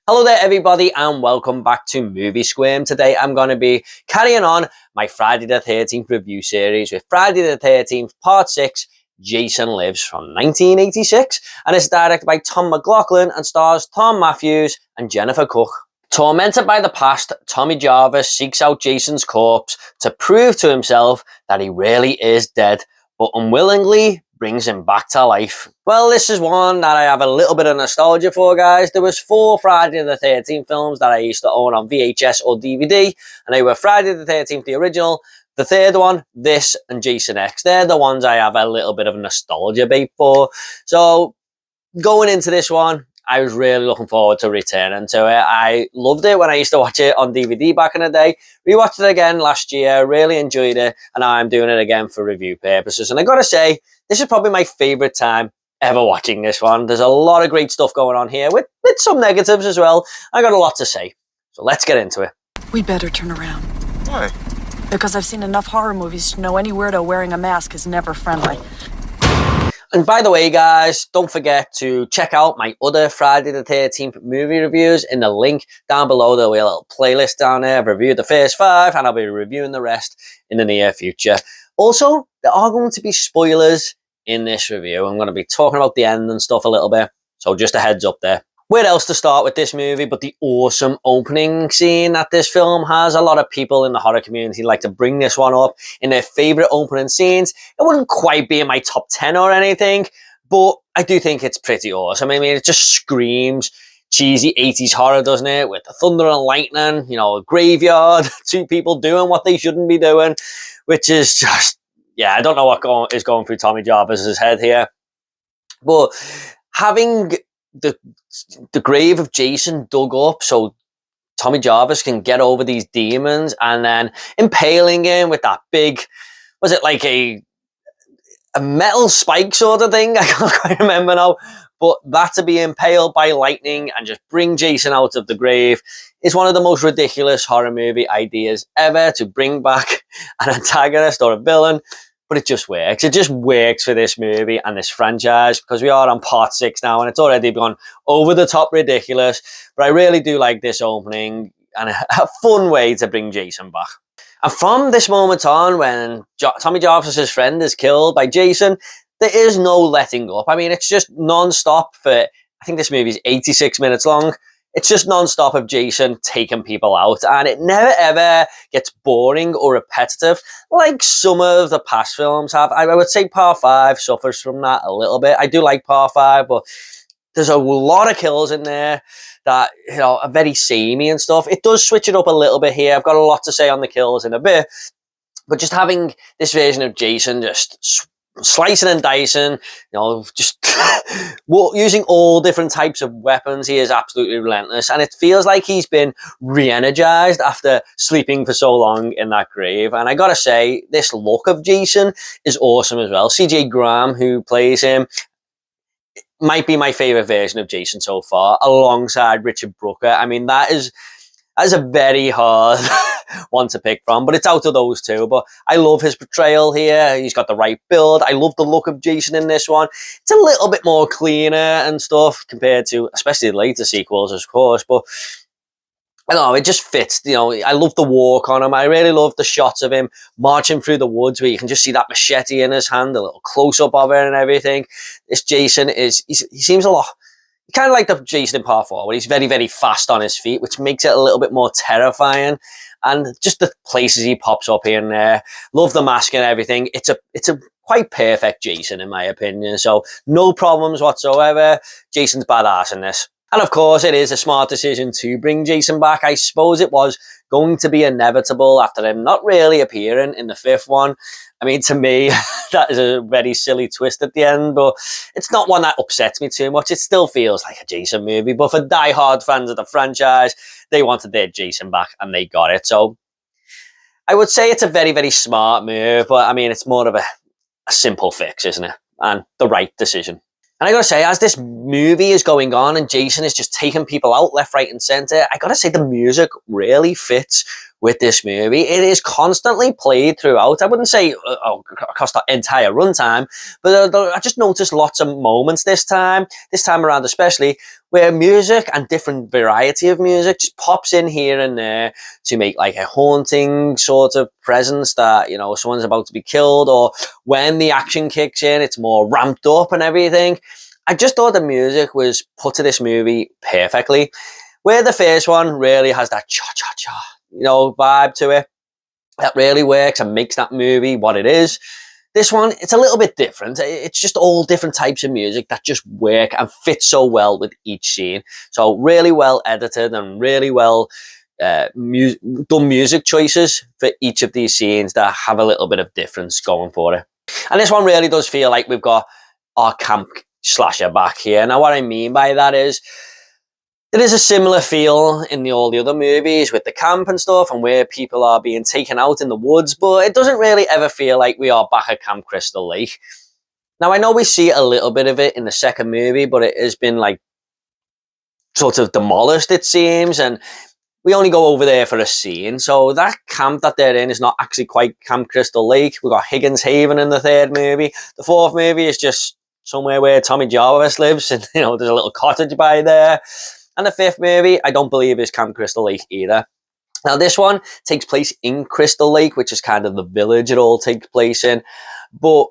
Hello there everybody and welcome back to Movie Squirm. Today I'm going to be carrying on my Friday the 13th review series with Friday the 13th Part 6, Jason Lives from 1986, and it's directed by Tom McLoughlin and stars Thom Mathews and Jennifer Cook. Tormented by the past, Tommy Jarvis seeks out Jason's corpse to prove to himself that he really is dead, but unwillingly brings him back to life. Well, this is one that I have a little bit of nostalgia for, guys. There was 4 Friday the 13th films that I used to own on VHS or DVD, and they were Friday the 13th, the original, the third one, this, and Jason X. They're the ones I have a little bit of nostalgia bait for. So, going into this one, I was really looking forward to returning to it. I loved it when I used to watch it on DVD back in the day. Rewatched it again last year, really enjoyed it, and now I'm doing it again for review purposes. And I gotta say, this is probably my favourite time ever watching this one. There's a lot of great stuff going on here, with some negatives as well. I got a lot to say, so let's get into it. We'd better turn around. Why? Because I've seen enough horror movies to know any weirdo wearing a mask is never friendly. And by the way, guys, don't forget to check out my other Friday the 13th movie reviews in the link down below. There'll be a little playlist down there. I've reviewed the first 5, and I'll be reviewing the rest in the near future. Also, there are going to be spoilers in this review. I'm going to be talking about the end and stuff a little bit, so just a heads up there. Where else to start with this movie but the awesome opening scene that this film has? A lot of people in the horror community like to bring this one up in their favourite opening scenes. It wouldn't quite be in my top 10 or anything, but I do think it's pretty awesome. I mean, it just screams cheesy 80s horror, doesn't it? With the thunder and lightning, you know, a graveyard, 2 people doing what they shouldn't be doing, which is just, yeah, I don't know what is going through Tommy Jarvis's head here. But having the grave of Jason dug up so Tommy Jarvis can get over these demons, and then impaling him with that big, was it like a metal spike sort of thing? I can't quite remember now. But that to be impaled by lightning and just bring Jason out of the grave is one of the most ridiculous horror movie ideas ever, to bring back an antagonist or a villain. But it just works. It just works for this movie and this franchise, because we are on part 6 now and it's already gone over the top ridiculous. But I really do like this opening, and a fun way to bring Jason back. And from this moment on, when Tommy Jarvis's friend is killed by Jason, there is no letting up. I mean, it's just non-stop for, I think this movie is 86 minutes long. It's just non-stop of Jason taking people out, and it never ever gets boring or repetitive like some of the past films have. I would say Part 5 suffers from that a little bit. I do like Part 5, but there's a lot of kills in there that, you know, are very samey and stuff. It does switch it up a little bit here. I've got a lot to say on the kills in a bit, but just having this version of Jason just slicing and dicing, you know, just using all different types of weapons. He is absolutely relentless, and it feels like he's been re-energized after sleeping for so long in that grave. And I gotta say, this look of Jason is awesome as well. CJ Graham, who plays him, might be my favorite version of Jason so far, alongside Richard Brooker. I mean, that is a very hard one to pick from, but it's out of those 2. But I love his portrayal here. He's got the right build. I love the look of Jason in this one. It's a little bit more cleaner and stuff compared to, especially the later sequels, of course. But I don't know, it just fits. You know, I love the walk on him. I really love the shots of him marching through the woods where you can just see that machete in his hand, a little close-up of it and everything. This Jason he seems a lot, kind of like the Jason in Part 4, where he's very, very fast on his feet, which makes it a little bit more terrifying. And just the places he pops up here and there. Love the mask and everything. It's a quite perfect Jason, in my opinion. So no problems whatsoever. Jason's badass in this. And of course, it is a smart decision to bring Jason back. I suppose it was going to be inevitable after him not really appearing in the 5th one. I mean, to me, that is a very silly twist at the end, but it's not one that upsets me too much. It still feels like a Jason movie, but for die-hard fans of the franchise, they wanted their Jason back, and they got it. So I would say it's a very, very smart move, but I mean, it's more of a simple fix, isn't it? And the right decision. And I gotta say, as this movie is going on and Jason is just taking people out left, right, and center, I gotta say the music really fits with this movie. It is constantly played throughout. I wouldn't say across the entire runtime, but I just noticed lots of moments this time around especially, where music and different variety of music just pops in here and there to make like a haunting sort of presence that, you know, someone's about to be killed, or when the action kicks in, it's more ramped up and everything. I just thought the music was put to this movie perfectly. Where the first one really has that cha-cha-cha, you know, vibe to it, that really works and makes that movie what it is. This one, it's a little bit different. It's just all different types of music that just work and fit so well with each scene. So really well edited and really well done music choices for each of these scenes that have a little bit of difference going for it. And this one really does feel like we've got our camp slasher back here. Now, what I mean by that is, there is a similar feel in all the other movies with the camp and stuff and where people are being taken out in the woods, but it doesn't really ever feel like we are back at Camp Crystal Lake. Now, I know we see a little bit of it in the second movie, but it has been like sort of demolished, it seems, and we only go over there for a scene. So that camp that they're in is not actually quite Camp Crystal Lake. We've got Higgins Haven in the third movie. The fourth movie is just somewhere where Tommy Jarvis lives, and you know, there's a little cottage by there. And the fifth movie, I don't believe is Camp Crystal Lake either. Now, this one takes place in Crystal Lake, which is kind of the village it all takes place in. But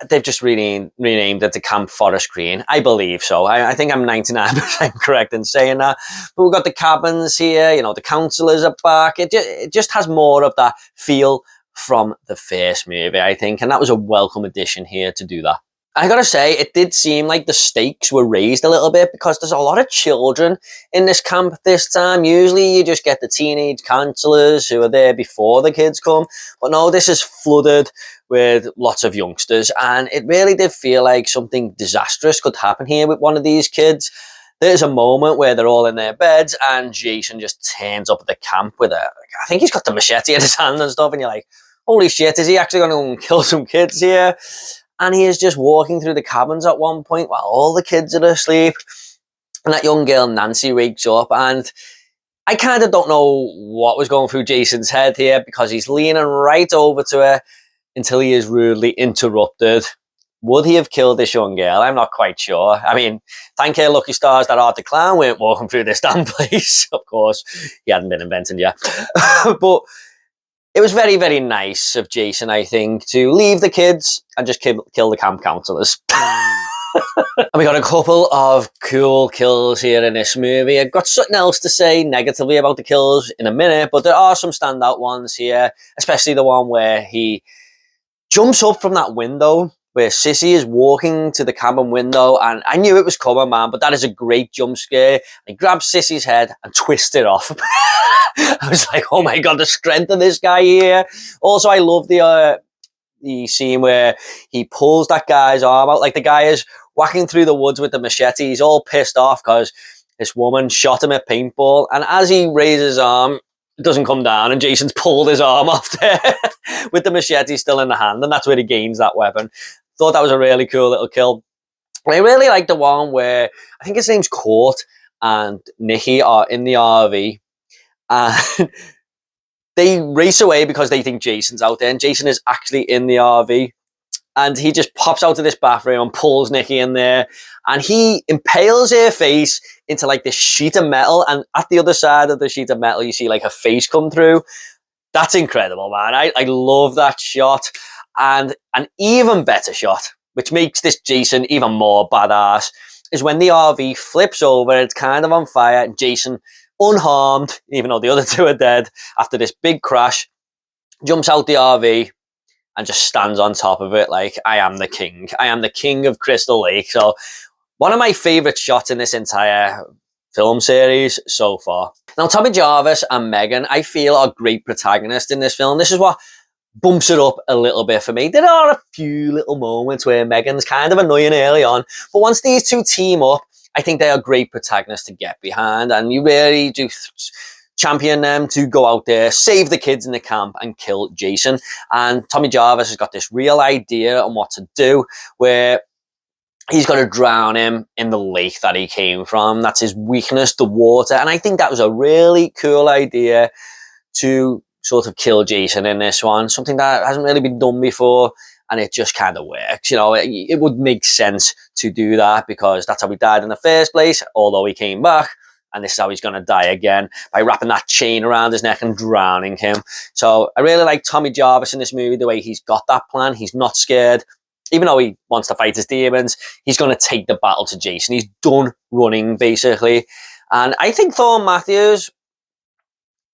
they've just renamed it to Camp Forest Green. I believe so. I think I'm 99% correct in saying that. But we've got the cabins here, you know, the councillors are back. It just has more of that feel from the first movie, I think. And that was a welcome addition here to do that. I gotta say, it did seem like the stakes were raised a little bit because there's a lot of children in this camp this time. Usually you just get the teenage counsellors who are there before the kids come. But no, this is flooded with lots of youngsters. And it really did feel like something disastrous could happen here with one of these kids. There's a moment where they're all in their beds and Jason just turns up at the camp with I think he's got the machete in his hand and stuff. And you're like, holy shit, is he actually going to go and kill some kids here? And he is just walking through the cabins at one point while all the kids are asleep. And that young girl, Nancy, wakes up. And I kind of don't know what was going through Jason's head here, because he's leaning right over to her until he is rudely interrupted. Would he have killed this young girl? I'm not quite sure. I mean, thank her lucky stars that Art the Clown weren't walking through this damn place. Of course, he hadn't been invented yet. But it was very, very nice of Jason, I think, to leave the kids and just kill the camp counselors. And we got a couple of cool kills here in this movie. I've got something else to say negatively about the kills in a minute, but there are some standout ones here, especially the one where he jumps up from that window where Sissy is walking to the cabin window, and I knew it was coming, man, but that is a great jump scare. He grabs Sissy's head and twists it off. I was like, oh my God, the strength of this guy here. Also, I love the scene where he pulls that guy's arm out. Like, the guy is whacking through the woods with the machete. He's all pissed off because this woman shot him at paintball. And as he raises his arm, it doesn't come down, and Jason's pulled his arm off there with the machete still in the hand. And that's where he gains that weapon. Thought that was a really cool little kill. I really like the one where I think his name's Court and Nikki are in the RV. And they race away because they think Jason's out there, and Jason is actually in the RV. And he just pops out of this bathroom and pulls Nikki in there, and he impales her face into like this sheet of metal, and at the other side of the sheet of metal you see like a face come through. That's incredible, man. I love that shot. And an even better shot, which makes this Jason even more badass, is when the RV flips over, it's kind of on fire, and Jason, unharmed, even though the other two are dead, after this big crash, jumps out the RV and just stands on top of it like, I am the king. I am the king of Crystal Lake. So one of my favourite shots in this entire film series so far. Now, Tommy Jarvis and Megan, I feel, are great protagonists in this film. This is what bumps it up a little bit for me. There are a few little moments where Megan's kind of annoying early on, but once these two team up, I think they are great protagonists to get behind, and you really do champion them to go out there, save the kids in the camp, and kill Jason. And Tommy Jarvis has got this real idea on what to do, where he's going to drown him in the lake that he came from. That's his weakness, the water. And I think that was a really cool idea to sort of kill Jason in this one, something that hasn't really been done before, and it just kind of works. You know, it would make sense to do that because that's how he died in the first place, although he came back. And this is how he's going to die again, by wrapping that chain around his neck and drowning him. So I really like Tommy Jarvis in this movie, the way he's got that plan. He's not scared. Even though he wants to fight his demons, he's going to take the battle to Jason. He's done running, basically. And I think Thorne Matthews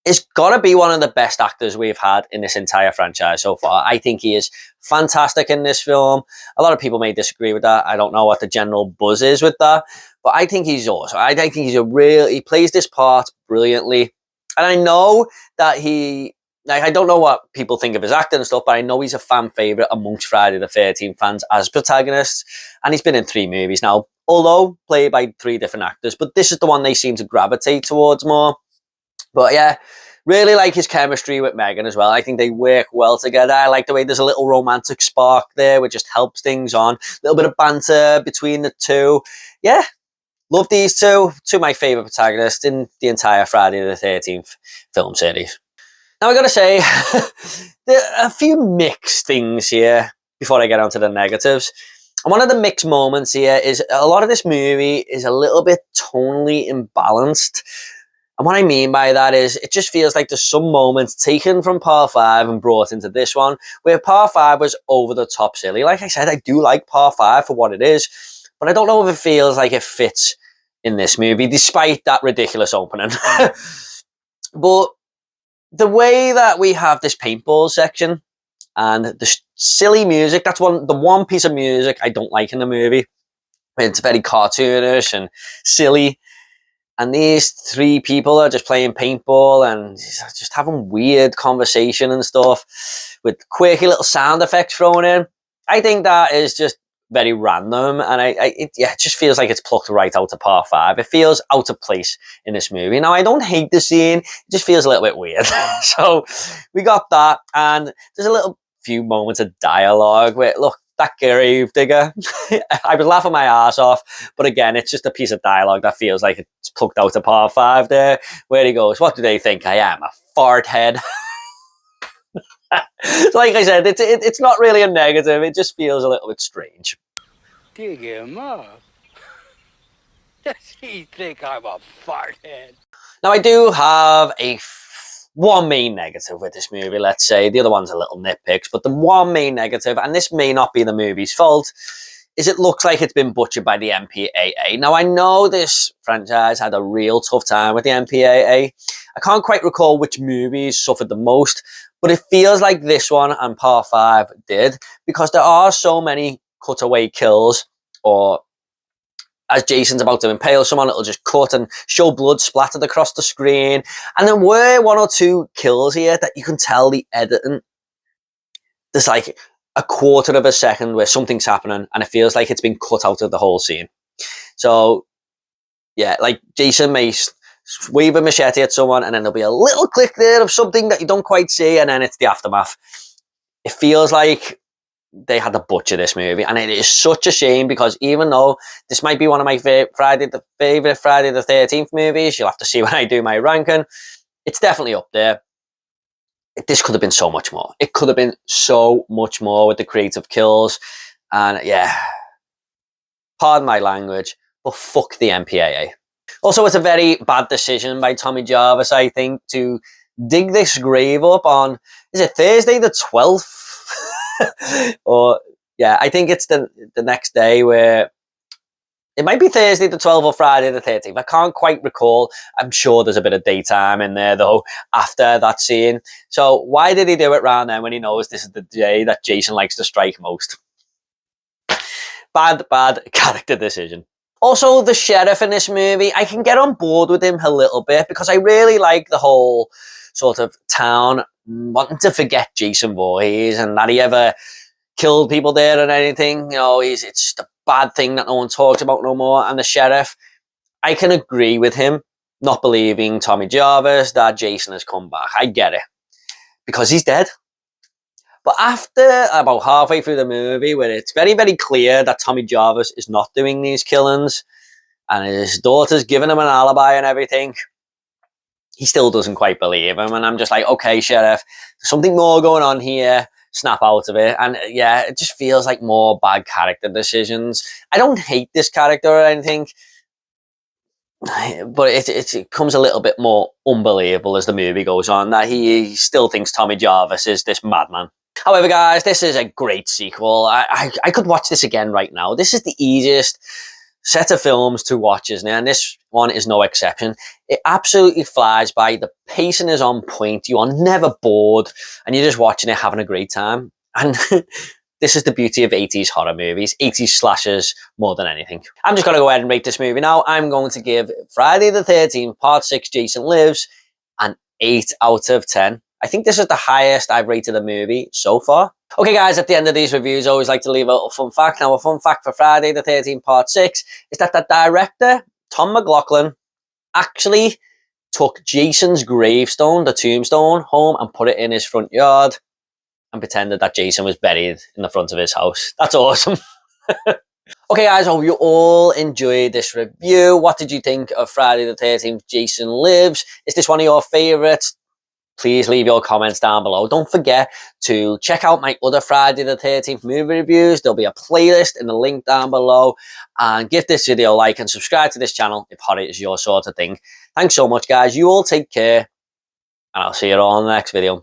is got to be one of the best actors we've had in this entire franchise so far. I think he is fantastic in this film. A lot of people may disagree with that. I don't know what the general buzz is with that, but I think he's awesome. I think he plays this part brilliantly. And I know that I don't know what people think of his acting and stuff, but I know he's a fan favourite amongst Friday the 13th fans as protagonists. And he's been in 3 movies now, although played by 3 different actors. But this is the one they seem to gravitate towards more. But yeah, really like his chemistry with Megan as well. I think they work well together. I like the way there's a little romantic spark there, which just helps things on. A little bit of banter between the two. Yeah, love these two. 2 of my favourite protagonists in the entire Friday the 13th film series. Now I gotta say, there are a few mixed things here before I get on to the negatives. And one of the mixed moments here is a lot of this movie is a little bit tonally imbalanced. And what I mean by that is it just feels like there's some moments taken from Part 5 and brought into this one, where Part 5 was over the top silly. Like I said, I do like Part 5 for what it is, but I don't know if it feels like it fits in this movie, despite that ridiculous opening. But the way that we have this paintball section and the silly music, that's the one piece of music I don't like in the movie. It's very cartoonish and silly. And these 3 people are just playing paintball and just having weird conversation and stuff with quirky little sound effects thrown in. I think that is just very random, and it just feels like it's plucked right out of Part 5. It feels out of place in this movie. Now, I don't hate the scene, it just feels a little bit weird. So we got that, and there's a little few moments of dialogue where, look, that grave digger, I was laughing my ass off, but again, it's just a piece of dialogue that feels like it's plucked out of Part 5 there, where he goes, "What do they think I am, a fart head?" Like I said, it's not really a negative, it just feels a little bit strange. Dig him up. Does he think I'm a fart head? Now, I do have one main negative with this movie, let's say. The other one's a little nitpicks, but the one main negative, and this may not be the movie's fault, is it looks like it's been butchered by the MPAA. Now, I know this franchise had a real tough time with the MPAA. I can't quite recall which movies suffered the most, but it feels like this one and Part 5 did, because there are so many cutaway kills, or as Jason's about to impale someone, it'll just cut and show blood splattered across the screen. And there were 1 or 2 kills here that you can tell the editing, there's like a quarter of a second where something's happening and it feels like it's been cut out of the whole scene. So yeah, like Jason may wave a machete at someone and then there'll be a little click there of something that you don't quite see, and then it's the aftermath. It feels like they had to butcher this movie, and it is such a shame, because even though this might be one of my favorite Friday the 13th movies, you'll have to see when I do my ranking, it's definitely up there. This could have been so much more. It could have been so much more with the creative kills, and yeah, pardon my language, but fuck the MPAA. Also, it's a very bad decision by Tommy Jarvis, I think, to dig this grave up on, is it Thursday the 12th? Or yeah, I think it's the next day, where it might be Thursday the 12th or Friday the 13th. I can't quite recall. I'm sure there's a bit of daytime in there though after that scene. So why did he do it round then when he knows this is the day that Jason likes to strike most? Bad character decision. Also, the sheriff in this movie, I can get on board with him a little bit, because I really like the whole sort of town wanting to forget Jason Voorhees and that he ever killed people there and anything. You know, it's just a bad thing that no one talks about no more. And the sheriff, I can agree with him not believing Tommy Jarvis that Jason has come back. I get it, because he's dead. But after about halfway through the movie, where it's very, very clear that Tommy Jarvis is not doing these killings and his daughter's giving him an alibi and everything, he still doesn't quite believe him. And I'm just like, okay, Sheriff, there's something more going on here. Snap out of it. And yeah, it just feels like more bad character decisions. I don't hate this character or anything, but it becomes a little bit more unbelievable as the movie goes on, that he still thinks Tommy Jarvis is this madman. However, guys, this is a great sequel. I could watch this again right now. This is the easiest set of films to watch, isn't it? And this one is no exception. It absolutely flies by. The pacing is on point. You are never bored, and you're just watching it, having a great time. And this is the beauty of 80s horror movies, 80s slashers more than anything. I'm just going to go ahead and rate this movie now. I'm going to give Friday the 13th, Part 6, Jason Lives, an 8 out of 10. I think this is the highest I've rated a movie so far. Okay, guys, at the end of these reviews, I always like to leave a little fun fact. Now, a fun fact for Friday the 13th, Part 6, is that the director, Tom McLoughlin, actually took Jason's gravestone, the tombstone, home and put it in his front yard and pretended that Jason was buried in the front of his house. That's awesome. Okay, guys, I hope you all enjoyed this review. What did you think of Friday the 13th, Jason Lives? Is this one of your favourites? Please leave your comments down below. Don't forget to check out my other Friday the 13th movie reviews. There'll be a playlist in the link down below. And give this video a like and subscribe to this channel if horror is your sort of thing. Thanks so much, guys. You all take care. And I'll see you all in the next video.